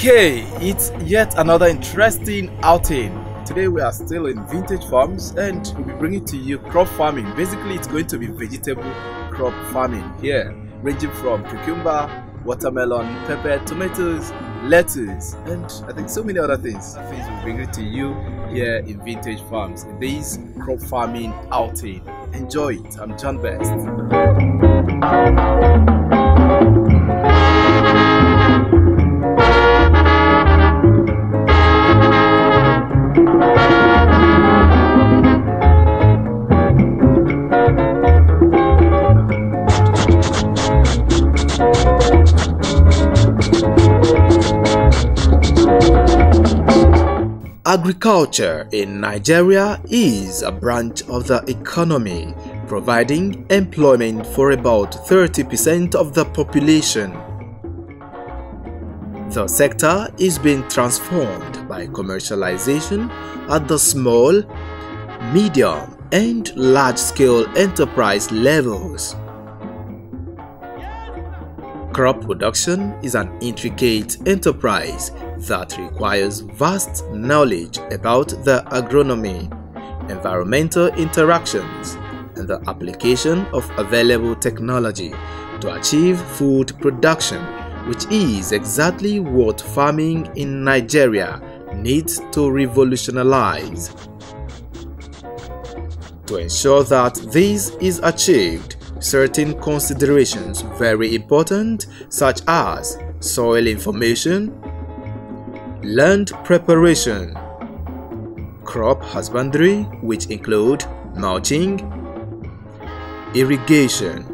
Okay, it's yet another interesting outing. Today we are still in Vintage Farms and we'll be bringing to you crop farming. Basically, it's going to be vegetable crop farming here, ranging from cucumber, watermelon, pepper, tomatoes, lettuce, and I think so many other things. We'll bring it to you here in Vintage Farms in this crop farming outing. Enjoy it. I'm John Best. Agriculture in Nigeria is a branch of the economy, providing employment for about 30% of the population. The sector is being transformed by commercialization at the small, medium, and large-scale enterprise levels. Crop production is an intricate enterprise that requires vast knowledge about the agronomy, environmental interactions, and the application of available technology to achieve food production, which is exactly what farming in Nigeria needs to revolutionize. To ensure that this is achieved, certain considerations very important, such as soil information, land preparation, crop husbandry, which include mulching, irrigation,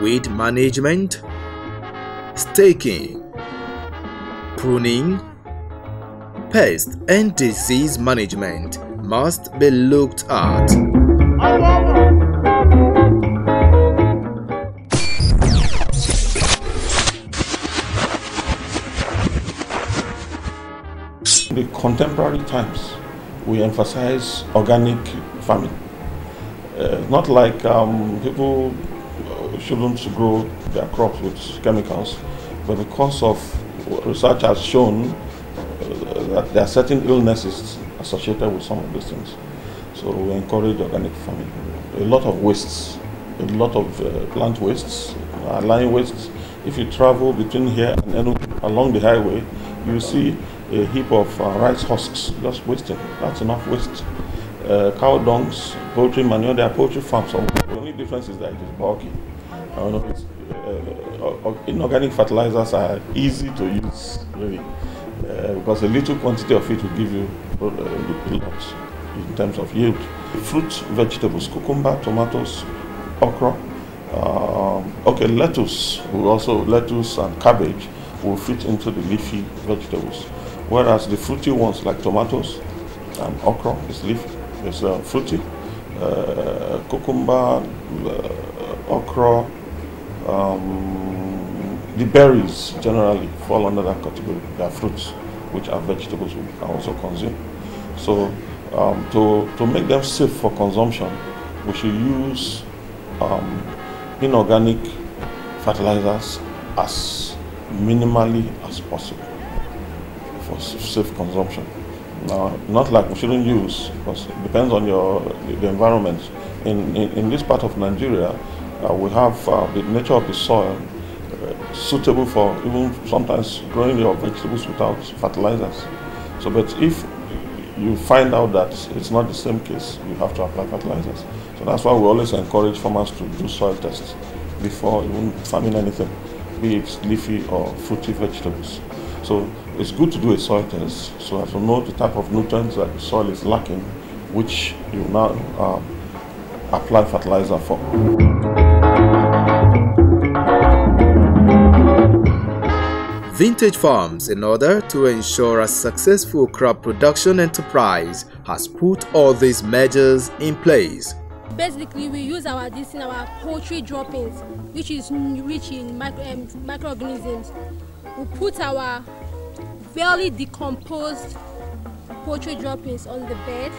weed management, staking, pruning, pest and disease management must be looked at. In the contemporary times, we emphasize organic farming. Not like people shouldn't grow their crops with chemicals, but because of research has shown that there are certain illnesses associated with some of these things. So we encourage organic farming. A lot of wastes, a lot of plant wastes, line wastes. If you travel between here and along the highway, you see a heap of rice husks just wasting. That's enough waste. Cow dungs, poultry manure, there are poultry farms. The only difference is that it is bulky. Inorganic fertilizers are easy to use, really, because a little quantity of it will give you a lot in terms of yield. Fruit, vegetables, cucumber, tomatoes, okra. Lettuce and cabbage will fit into the leafy vegetables, whereas the fruity ones like tomatoes and okra is leafy. It's fruity. Cucumber, okra, the berries generally fall under that category. They are fruits, which are vegetables we can also consume. So to make them safe for consumption, we should use inorganic fertilizers as minimally as possible for safe consumption. Now, not like we shouldn't use, because it depends on the environment. In this part of Nigeria, we have the nature of the soil suitable for even sometimes growing your vegetables without fertilizers. So, but if you find out that it's not the same case, you have to apply fertilizers. So that's why we always encourage farmers to do soil tests before even farming anything, be it leafy or fruity vegetables. So it's good to do a soil test so as to know the type of nutrients that the soil is lacking, which you now apply fertilizer for. Vintage Farms, in order to ensure a successful crop production enterprise, has put all these measures in place. Basically, we use our poultry droppings, which is rich in microorganisms. We put our barely decomposed poultry droppings on the bed.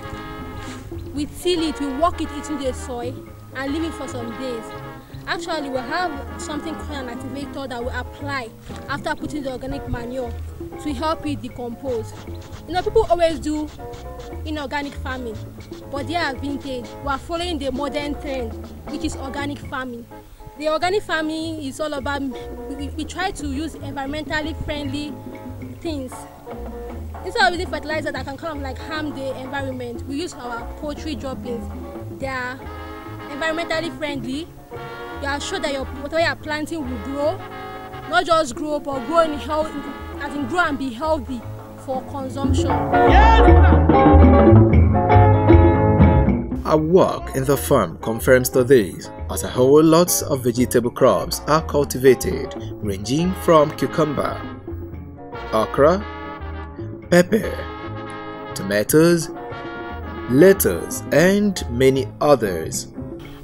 We till it, we work it into the soil and leave it for some days. Actually, we have something called an activator that we apply after putting the organic manure to help it decompose. You know, people always do inorganic farming, but they are vintage. We are following the modern trend, which is organic farming. The organic farming is all about, we try to use environmentally friendly things. Instead of using fertilizer that can kind of like harm the environment, we use our poultry droppings. They are environmentally friendly. You are sure that whatever you are planting will grow, not just grow, but grow in health, as in grow and be healthy for consumption. Our work in the farm confirms to this, as a whole lots of vegetable crops are cultivated, ranging from cucumber, okra, pepper, tomatoes, lettuce, and many others.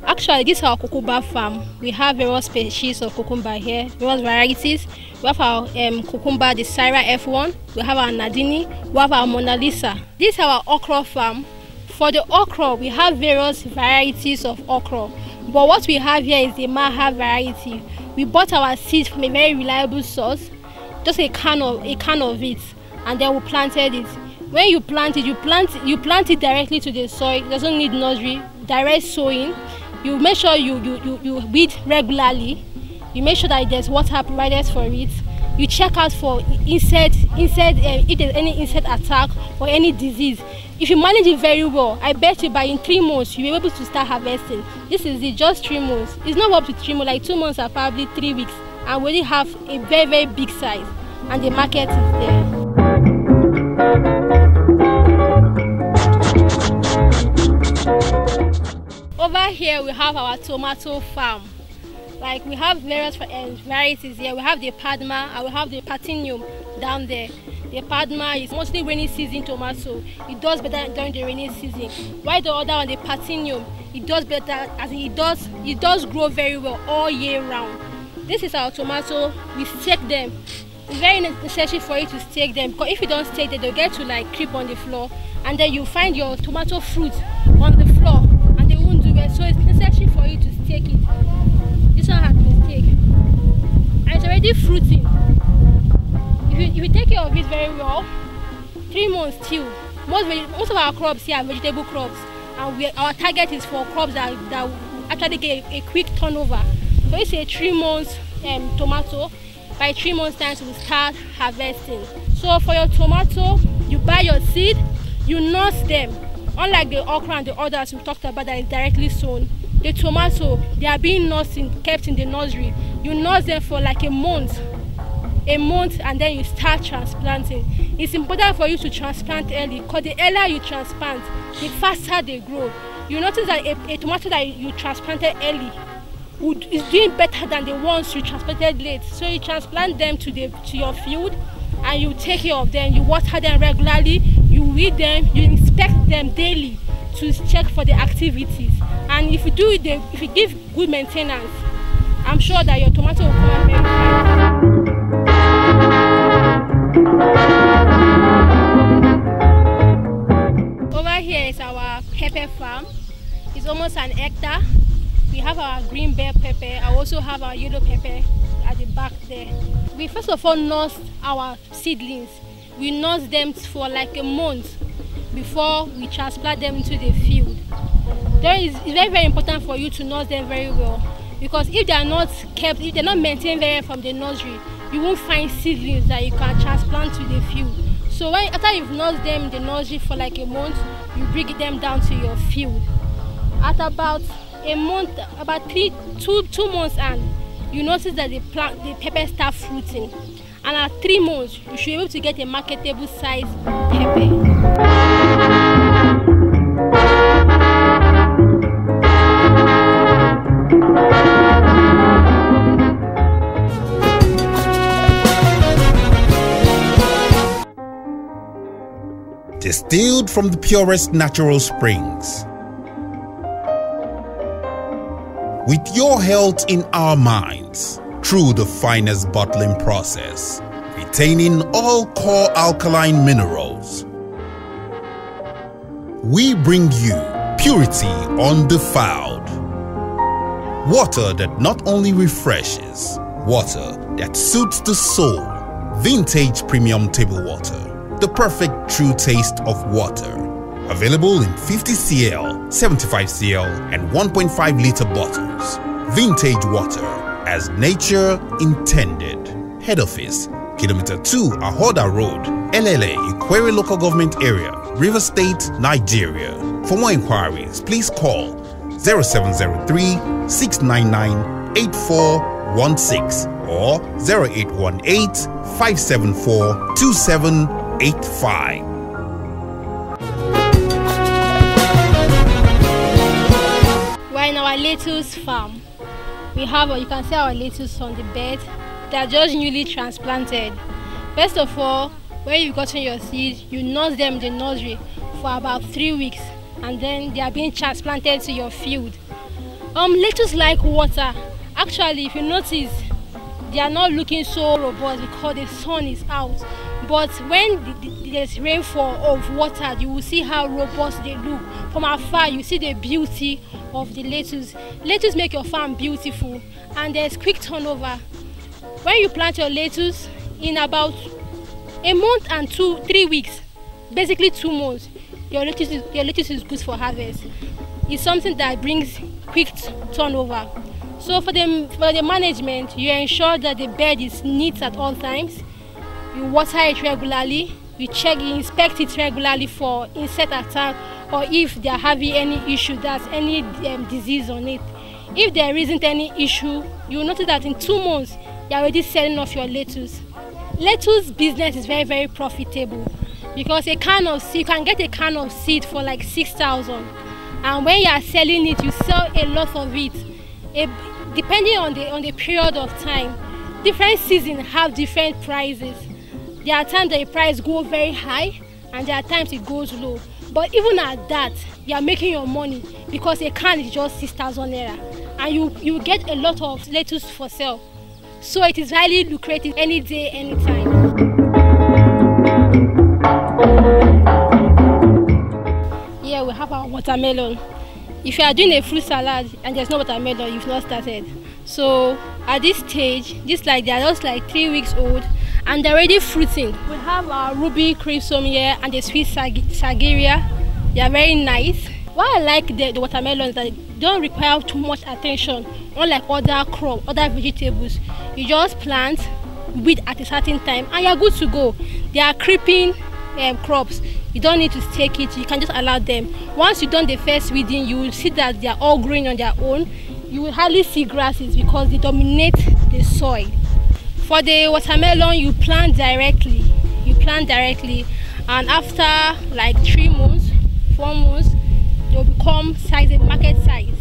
Actually, this is our cucumber farm. We have various species of cucumber here, various varieties. We have our cucumber, the Syra F1. We have our Nadini. We have our Mona Lisa. This is our okra farm. For the okra, we have various varieties of okra. But what we have here is the Maha variety. We bought our seeds from a very reliable source, just a can of it, and then we planted it. When you plant it, you plant it directly to the soil. It doesn't need nursery, direct sowing. You make sure you weed regularly. You make sure that there's water provided for it. You check out for insect if there's any insect attack or any disease. If you manage it very well, I bet you by in 3 months you'll be able to start harvesting. This is it, just 3 months. It's not up to 3 months, like 2 months or probably 3 weeks, and we already have a very, very big size, and the market is there. Over here we have our tomato farm. Like we have various varieties here. We have the Padma and we have the Platinum down there. The Padma is mostly rainy season tomato. It does better during the rainy season. While the other one, the Platinum, it does better, as in it does grow very well all year round. This is our tomato. We stake them. It's very necessary for you to stake them, because if you don't stake them, they'll get to like creep on the floor, and then you find your tomato fruit on the floor and they won't do well. So it's necessary for you to stake it. This one has been staked and it's already fruiting. If you take care of it very well, 3 months till, most of our crops here are vegetable crops, and our target is for crops that actually get a quick turnover. So it's a 3 months tomato. By 3 months time, we'll start harvesting. So for your tomato, you buy your seed, you nurse them. Unlike the okra and the others we talked about that is directly sown, the tomato, they are being nursed kept in the nursery. You nurse them for like a month, and then you start transplanting. It's important for you to transplant early, because the earlier you transplant, the faster they grow. You notice that a tomato that you transplanted early is doing better than the ones you transplanted late. So you transplant them to your field, and you take care of them. You water them regularly, you weed them, you inspect them daily to check for the activities. And if you give good maintenance, I'm sure that your tomato will come out very fine. Over here is our pepper farm. It's almost an hectare. We have our green bell pepper. I also have our yellow pepper at the back there. We first of all nurse our seedlings. We nurse them for like a month before we transplant them into the field. It's very, very important for you to nurse them very well, because if they are not kept, if they're not maintained very well from the nursery, you won't find seedlings that you can transplant to the field. So after you've nursed them in the nursery for like a month, you bring them down to your field. At about a month, about 2 months, and you notice that the pepper start fruiting. And at 3 months, you should be able to get a marketable size pepper. Distilled from the purest natural springs. With your health in our minds, through the finest bottling process, retaining all core alkaline minerals, we bring you purity undefiled. Water that not only refreshes, water that suits the soul. Vintage Premium Table Water, the perfect true taste of water. Available in 50 cl, 75 cl, and 1.5 liter bottles. Vintage water, as nature intended. Head office, Kilometer 2 Ahoda Road, LLA, Ikwere Local Government Area, River State, Nigeria. For more inquiries, please call 0703 699 8416 or 0818 574 2785. We're in our lettuce farm. We have, you can see our lettuce on the bed. They are just newly transplanted. First of all, when you've gotten your seeds, you nurse them in the nursery for about 3 weeks, and then they are being transplanted to your field. Lettuce like water. Actually, if you notice, they are not looking so robust because the sun is out. But when there's rainfall of water, you will see how robust they look. From afar, you see the beauty of the lettuce. Lettuce make your farm beautiful, and there's quick turnover. When you plant your lettuce, in about a month and 3 weeks, basically 2 months, your lettuce is good for harvest. It's something that brings quick turnover. So for the management, you ensure that the bed is neat at all times. You water it regularly. You inspect it regularly for insect attack, or if they are having any issue, that's any disease on it. If there isn't any issue, you will notice that in 2 months, you're already selling off your lettuce. Lettuce business is very, very profitable because you can get a can of seed for like 6,000, and when you are selling it, you sell a lot of it. Depending on the period of time, different seasons have different prices. There are times that the price goes very high, and there are times it goes low. But even at that, you are making your money because a can is just 6,000 naira, and you get a lot of lettuce for sale. So it is highly lucrative any day, anytime. Here we have our watermelon. If you are doing a fruit salad and there's no watermelon, you've not started. So at this stage, they are just like 3 weeks old, and they're already fruiting. We have our ruby crimson here and the sweet sagaria. They are very nice. Why I like the watermelon is that they don't require too much attention, unlike other crops, other vegetables. You just plant, weed at a certain time, and you're good to go. They are creeping crops. You don't need to stake it. You can just allow them. Once you've done the first weeding, you will see that they are all growing on their own. You will hardly see grasses because they dominate the soil. For the watermelon, you plant directly. And after like 3 months, 4 months, they will become market size.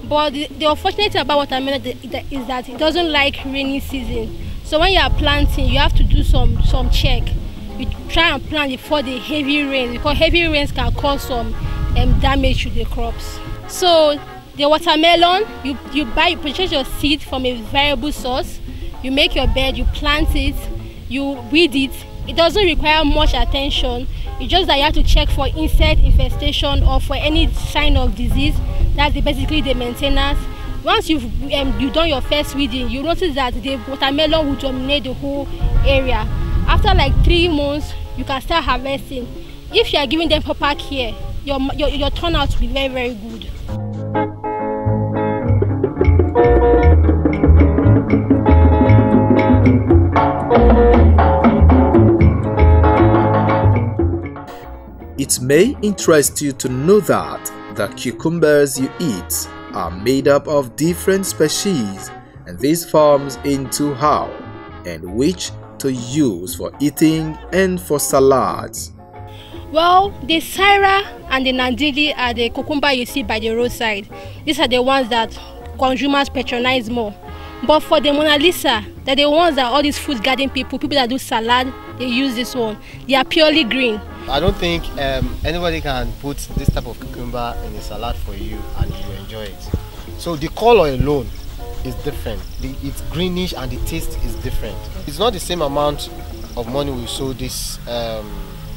But the unfortunate about watermelon is that it doesn't like rainy season. So when you are planting, you have to do some check. You try and plant before the heavy rain, because heavy rains can cause some damage to the crops. So the watermelon, you purchase your seed from a variable source. You make your bed, you plant it, you weed it. It doesn't require much attention. It's just that you have to check for insect infestation or for any sign of disease. That's basically the maintenance. Once you've done your first weeding, you notice that the watermelon will dominate the whole area. After like 3 months, you can start harvesting. If you are giving them proper care, your turnout will be very, very good. It may interest you to know that the cucumbers you eat are made up of different species, and this forms into how and which to use for eating and for salads. Well, the Syra and the Nandili are the cucumber you see by the roadside. These are the ones that consumers patronize more. But for the Mona Lisa, they're the ones that all these food garden people that do salad, they use this one. They are purely green. I don't think anybody can put this type of cucumber in a salad for you and you enjoy it. So the color alone is different. It's greenish and the taste is different. It's not the same amount of money we sold this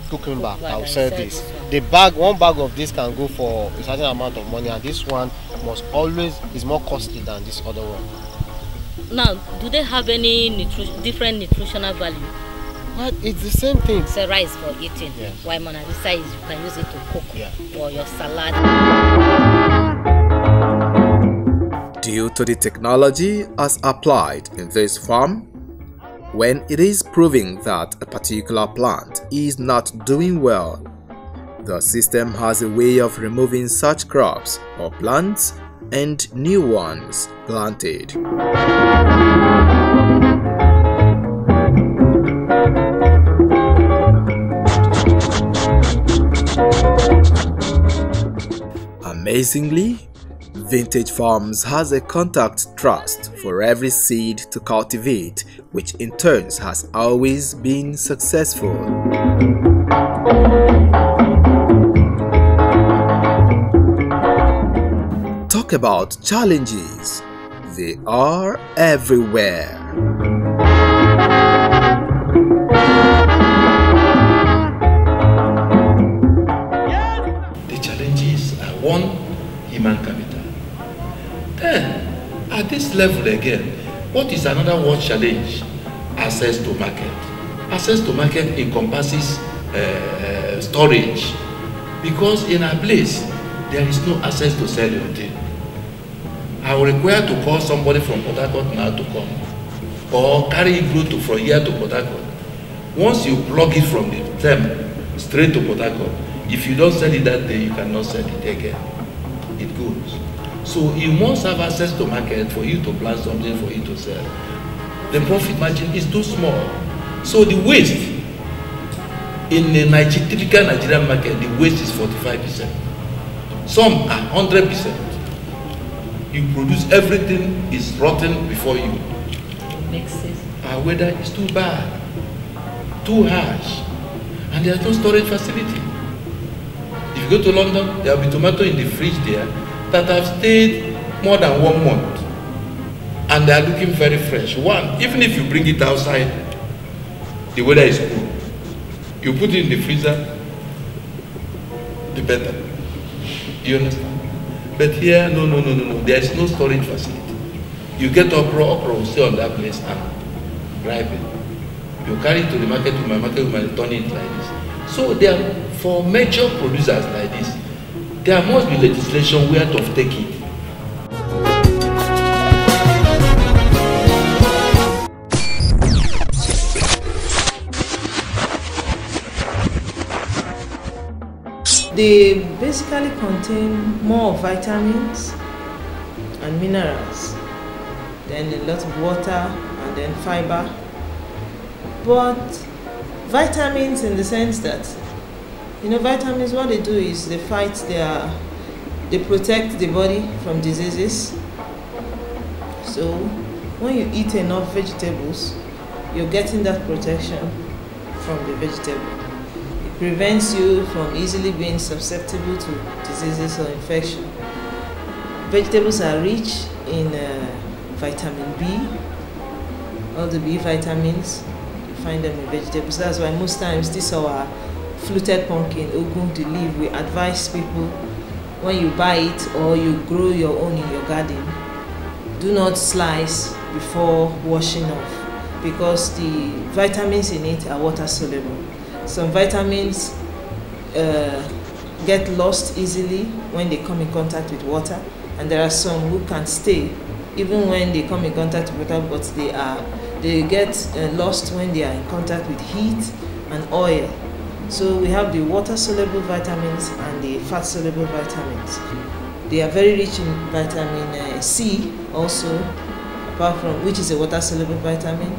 cucumber. I'll sell this. One bag of this can go for a certain amount of money, and this one is more costly than this other one. Now, do they have any different nutritional value? Well, it's the same thing. It's a rice for eating. Yes. Why Mona Lisa is you can use it to cook for your salad. Due to the technology as applied in this farm, when it is proving that a particular plant is not doing well, the system has a way of removing such crops or plants and new ones planted. Amazingly, Vintage Farms has a contact trust for every seed to cultivate, which in turn has always been successful. Talk about challenges. They are everywhere. The challenges are one, human capital. Then, at this level again, what is another one challenge? Access to market. Access to market encompasses storage, because in a place there is no access to sell your thing. I will require to call somebody from Port Harcourt now to come, or carry it from here to Port Harcourt. Once you plug it from the Thames straight to Port Harcourt, if you don't sell it that day, you cannot sell it again. It goes. So you must have access to market for you to plant something for you to sell. The profit margin is too small. So the waste in the typical Nigerian market, the waste is 45%. Some are 100%. You produce everything is rotten before you. Makes sense. Our weather is too bad, too harsh, and there's no storage facility. If you go to London, there will be tomato in the fridge there that have stayed more than 1 month, and they are looking very fresh. One, even if you bring it outside, the weather is cool. You put it in the freezer, the better. You understand? But here, no. There is no storage facility. You get okra will stay on that place and drive it. You carry it to the market, to my market, will turn it like this. So there, for major producers like this, there must be legislation where to take it. They basically contain more vitamins and minerals, then a lot of water and then fiber. But vitamins in the sense that, vitamins, what they do is they protect the body from diseases. So when you eat enough vegetables, you're getting that protection from the vegetable. Prevents you from easily being susceptible to diseases or infection. Vegetables are rich in vitamin B. All the B vitamins, you find them in vegetables. That's why most times this our fluted pumpkin, ogun the leaf, we advise people when you buy it or you grow your own in your garden, do not slice before washing off, because the vitamins in it are water soluble. Some vitamins get lost easily when they come in contact with water, and there are some who can stay even when they come in contact with water, but they get lost when they are in contact with heat and oil. So we have the water-soluble vitamins and the fat-soluble vitamins. They are very rich in vitamin C also, apart from which is a water-soluble vitamin.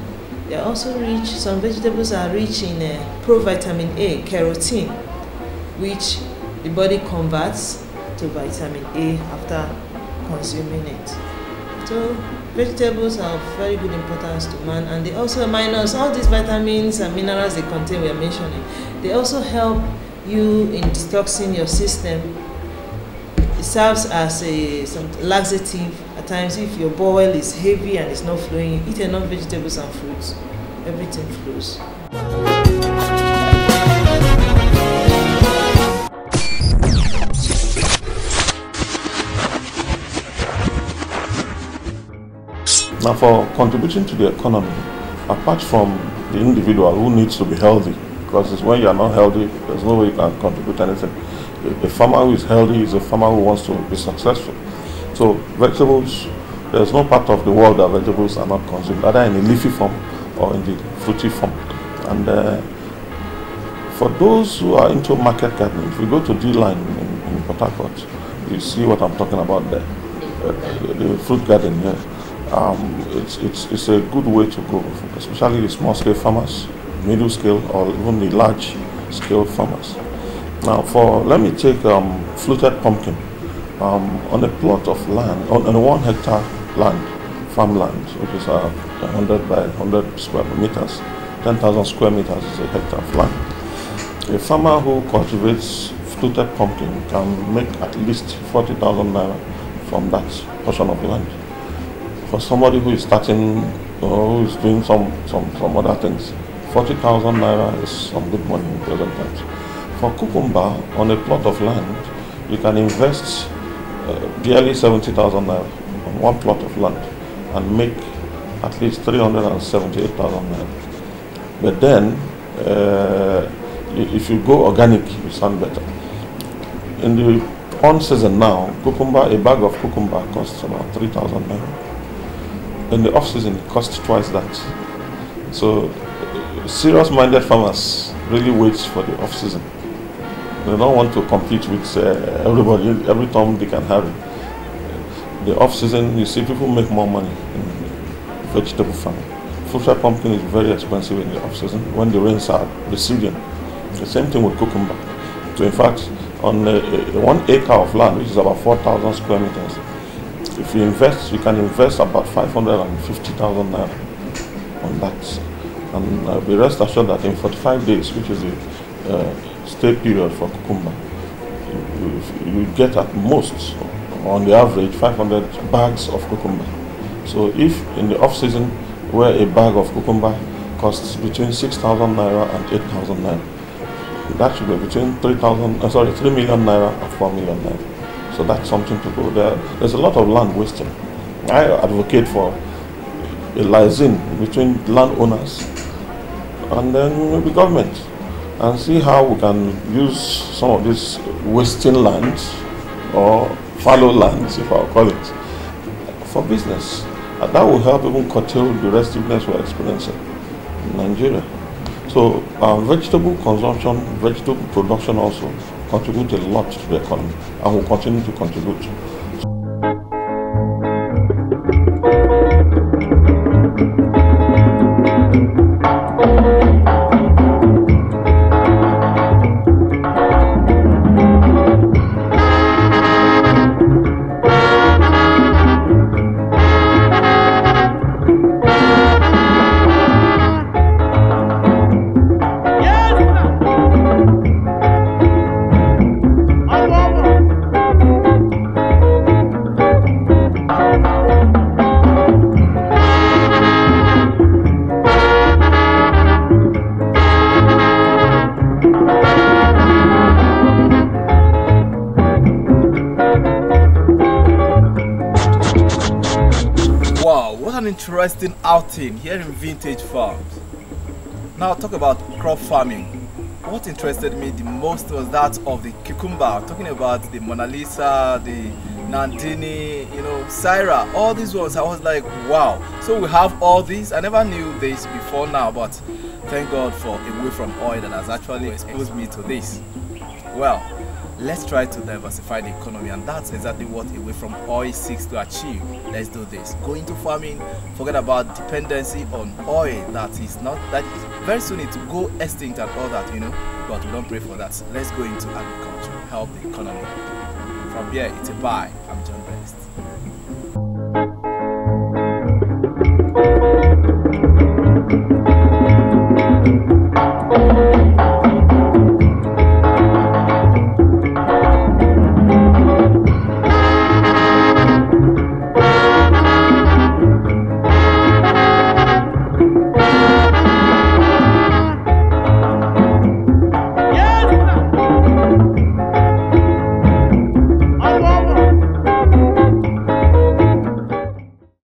They are also rich, some vegetables are rich in provitamin A, carotene, which the body converts to vitamin A after consuming it. So vegetables are of very good importance to man, and they also, minus all these vitamins and minerals they contain we are mentioning, they also help you in detoxing your system. It serves as some laxative. At times if your bowel is heavy and it's not flowing, you eat enough vegetables and fruits, everything flows. Now, for contributing to the economy, apart from the individual who needs to be healthy, because it's when you are not healthy, there's no way you can contribute anything. A farmer who is healthy is a farmer who wants to be successful. So vegetables, there's no part of the world that vegetables are not consumed, either in the leafy form or in the fruity form. And for those who are into market gardening, if we go to D-Line in Port Harcourt, you see what I'm talking about there, the fruit garden here. It's a good way to go, especially the small-scale farmers, middle-scale, or even the large-scale farmers. Now, let me take fluted pumpkin on a plot of land, on a 1 hectare land, farmland, which is 100 by 100 square meters, 10,000 square meters is a hectare of land. A farmer who cultivates fluted pumpkin can make at least 40,000 naira from that portion of land. For somebody who is starting or who is doing some other things, 40,000 naira is some good money in present times. For cucumber on a plot of land, you can invest barely 70,000 naira on one plot of land and make at least 378,000 naira. But then, if you go organic, you sound better. In the on season now, a bag of cucumber costs about 3,000 naira. In the off season, it costs twice that. So, serious-minded farmers really wait for the off season. They don't want to compete with everybody, every time they can have it. The off season, you see people make more money in vegetable farming. Fruit pumpkin is very expensive in the off season when the rains are receding. The same thing with cucumber. So in fact, on 1 acre of land, which is about 4,000 square meters, if you invest, you can invest about 550,000 naira on that. And be rest assured that in 45 days, which is the stay period for cucumber, you get at most, on the average, 500 bags of cucumber. So if in the off season, where a bag of cucumber costs between 6,000 naira and 8,000 naira, that should be between 3 million naira and 4 million naira. So that's something to go there. There's a lot of land wasting. I advocate for a liaison between landowners and then the government, and see how we can use some of this wasting land or fallow lands, if I'll call it, for business. And that will help even curtail the restiveness we're experiencing in Nigeria. So vegetable consumption, vegetable production also contribute a lot to the economy and will continue to contribute. Interesting outing here in Vintage Farms. Now talk about crop farming. What interested me the most was that of the cucumber. Talking about the Mona Lisa, the Nandini, Syra, all these ones. I was like, wow. So we have all these. I never knew this before now, but Thank God for Away From Oil that has actually exposed me to this. Well, let's try to diversify the economy, and that's exactly what Away From Oil seeks to achieve. Let's do this. Go into farming, forget about dependency on oil that is very soon it will go extinct and all that, but we don't pray for that. Let's go into agriculture, help the economy. From here, it's a bye. I'm John Best.